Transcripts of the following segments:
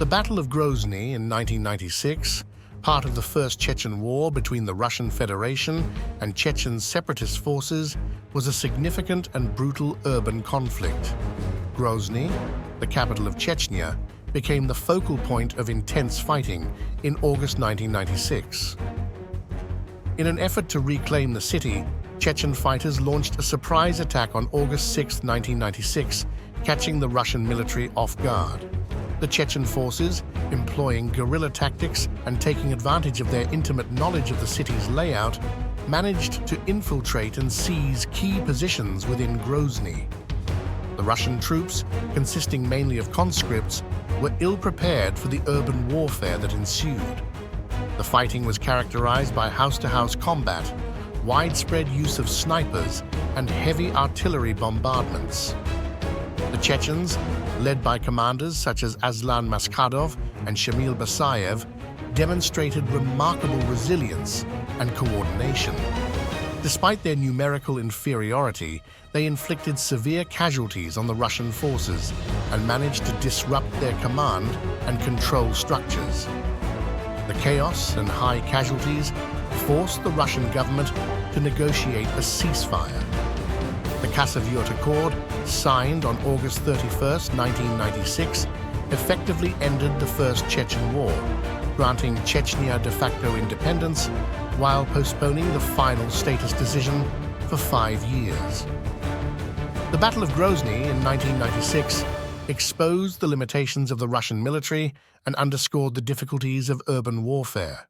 The Battle of Grozny in 1996, part of the First Chechen War between the Russian Federation and Chechen separatist forces, was a significant and brutal urban conflict. Grozny, the capital of Chechnya, became the focal point of intense fighting in August 1996. In an effort to reclaim the city, Chechen fighters launched a surprise attack on August 6, 1996, catching the Russian military off guard. The Chechen forces, employing guerrilla tactics and taking advantage of their intimate knowledge of the city's layout, managed to infiltrate and seize key positions within Grozny. The Russian troops, consisting mainly of conscripts, were ill-prepared for the urban warfare that ensued. The fighting was characterized by house-to-house combat, widespread use of snipers, and heavy artillery bombardments. The Chechens, led by commanders such as Aslan Maskadov and Shamil Basayev, demonstrated remarkable resilience and coordination. Despite their numerical inferiority, they inflicted severe casualties on the Russian forces and managed to disrupt their command and control structures. The chaos and high casualties forced the Russian government to negotiate a ceasefire. The Khasavyurt Accord, signed on August 31, 1996, effectively ended the First Chechen War, granting Chechnya de facto independence while postponing the final status decision for 5 years. The Battle of Grozny in 1996 exposed the limitations of the Russian military and underscored the difficulties of urban warfare.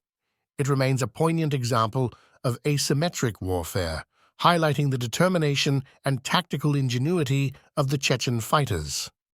It remains a poignant example of asymmetric warfare, highlighting the determination and tactical ingenuity of the Chechen fighters.